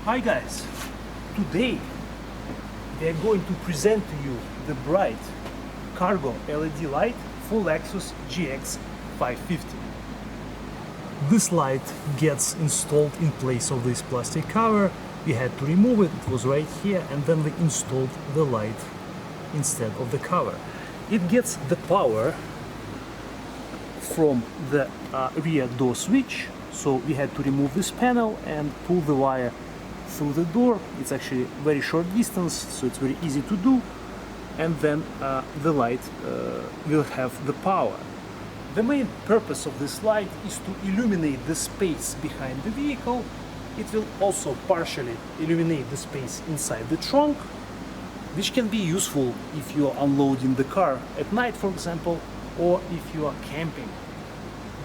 Hi guys, today we are going to present to you the bright cargo LED light for Lexus GX550. This light gets installed in place of this plastic cover. We had to remove it, it was right here, and then we installed the light instead of the cover. It gets the power from the rear door switch, so we had to remove this panel and pull the wire through the door. It's actually very short distance, so it's very easy to do, and then the light will have the power. The main purpose of this light is to illuminate the space behind the vehicle. It will also partially illuminate the space inside the trunk, which can be useful if you are unloading the car at night, for example, or if you are camping.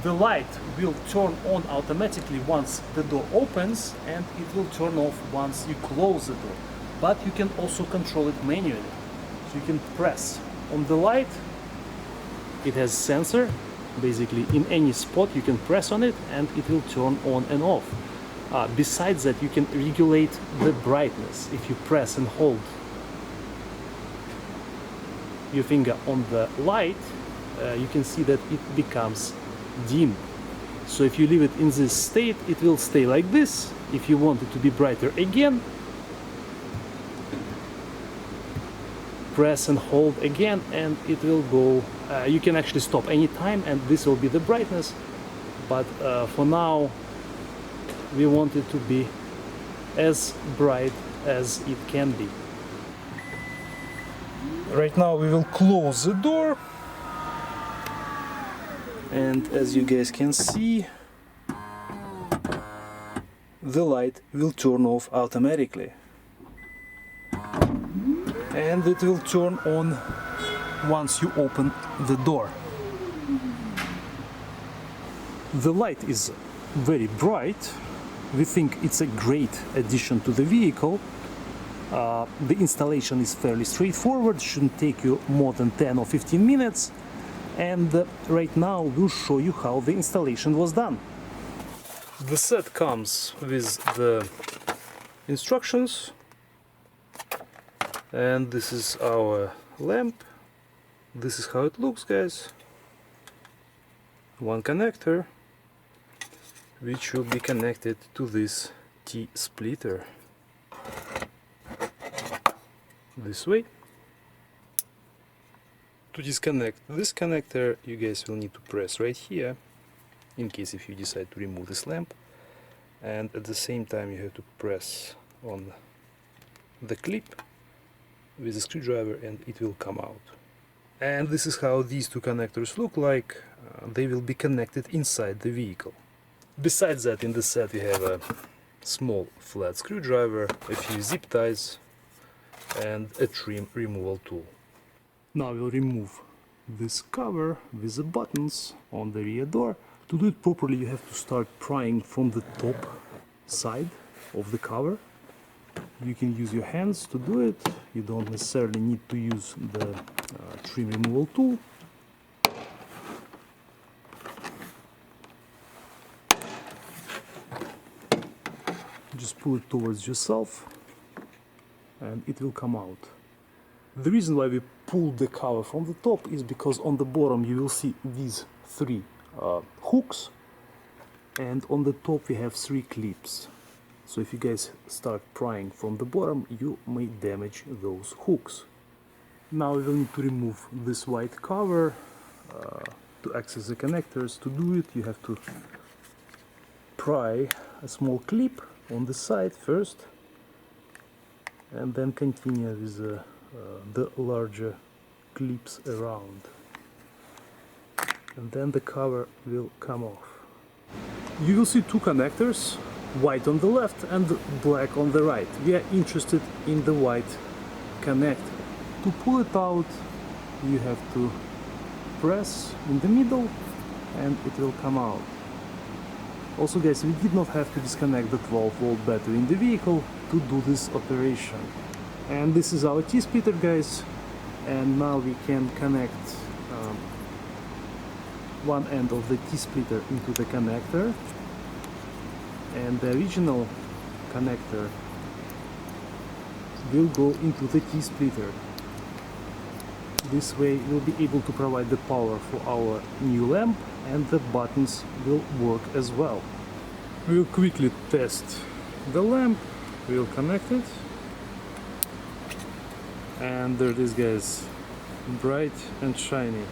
The light will turn on automatically once the door opens, and it will turn off once you close the door. But you can also control it manually. So you can press on the light. It has sensor. Basically, in any spot you can press on it and it will turn on and off. Besides that, you can regulate the brightness. If you press and hold your finger on the light, you can see that it becomes dim. So if you leave it in this state, it will stay like this. If you want it to be brighter again, press and hold again and it will go. You can actually stop anytime and this will be the brightness, but for now we want it to be as bright as it can be. Right now we will close the door, and as you guys can see, the light will turn off automatically. And it will turn on once you open the door. The light is very bright. We think it's a great addition to the vehicle. The installation is fairly straightforward, shouldn't take you more than 10 or 15 minutes. And right now we'll show you how the installation was done. The set comes with the instructions. And this is our lamp. This is how it looks, guys. One connector, which will be connected to this T-splitter. This way. To disconnect this connector, you guys will need to press right here, in case if you decide to remove this lamp. And at the same time you have to press on the clip with a screwdriver and it will come out. And this is how these two connectors look like. They will be connected inside the vehicle. Besides that, in the set we have a small flat screwdriver, a few zip ties and a trim removal tool. Now we'll remove this cover with the buttons on the rear door. To do it properly, you have to start prying from the top side of the cover. You can use your hands to do it. You don't necessarily need to use the trim removal tool. Just pull it towards yourself and it will come out. The reason why we pulled the cover from the top is because on the bottom you will see these three hooks, and on the top we have three clips. So if you guys start prying from the bottom, you may damage those hooks. Now we will need to remove this white cover to access the connectors. To do it, you have to pry a small clip on the side first, and then continue with the larger clips around. And then the cover will come off. You will see two connectors, white on the left and black on the right. We are interested in the white connector. To pull it out, you have to press in the middle and it will come out. Also guys, we did not have to disconnect the 12-volt battery in the vehicle to do this operation. And this is our T-splitter, guys, and now we can connect one end of the T-splitter into the connector, and the original connector will go into the T-splitter. This way we'll be able to provide the power for our new lamp, and the buttons will work as well. We'll quickly test the lamp, we'll connect it, and there it is, guys, bright and shiny.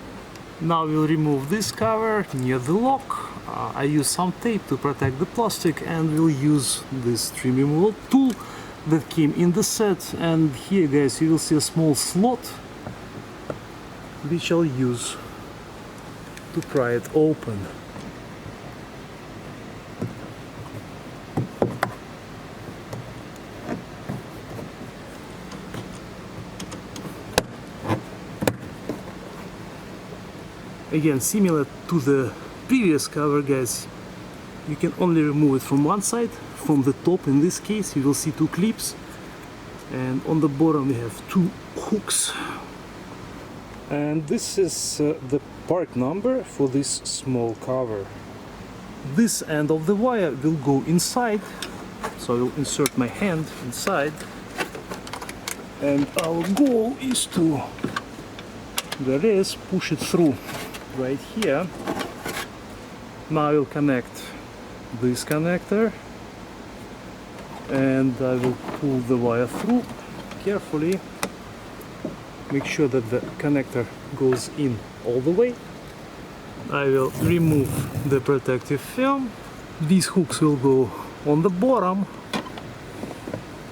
Now we'll remove this cover near the lock. I use some tape to protect the plastic, and we'll use this trim removal tool that came in the set. And here, guys, you will see a small slot which I'll use to pry it open. Again, similar to the previous cover, guys, you can only remove it from one side, from the top. In this case you will see two clips, and on the bottom we have two hooks. And this is the part number for this small cover. This end of the wire will go inside, so I will insert my hand inside, and our goal is to, there it is, push it through right here. Now I will connect this connector, and I will pull the wire through carefully. Make sure that the connector goes in all the way. I will remove the protective film. These hooks will go on the bottom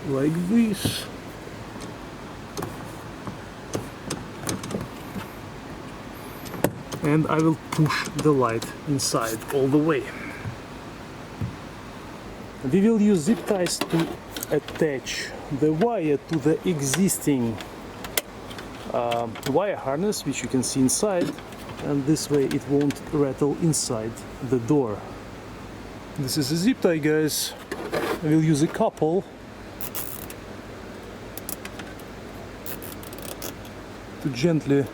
like this. And I will push the light inside all the way. We will use zip ties to attach the wire to the existing wire harness, which you can see inside, and this way it won't rattle inside the door. This is a zip tie, guys. I will use a couple to gently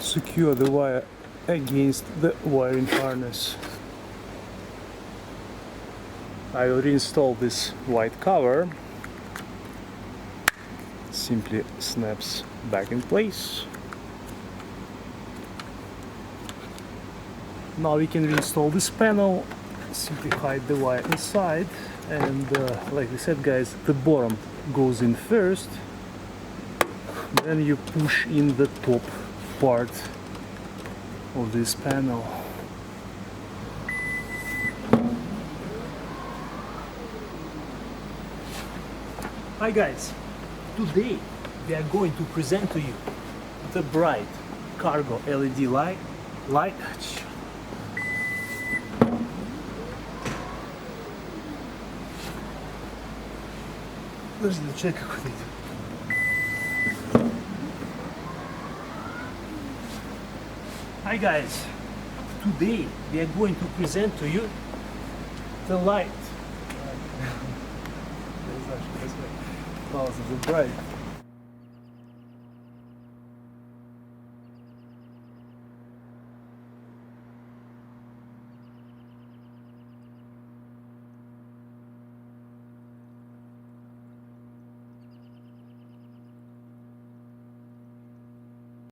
secure the wire against the wiring harness. I will reinstall this white cover. Simply snaps back in place. Now we can reinstall this panel. Simply hide the wire inside, and like we said, guys, the bottom goes in first, then you push in the top part of this panel. Hi guys, today we are going to present to you the bright cargo LED light. Подожди, человек какой-то идет. Hi guys, today we are going to present to you the light. The bright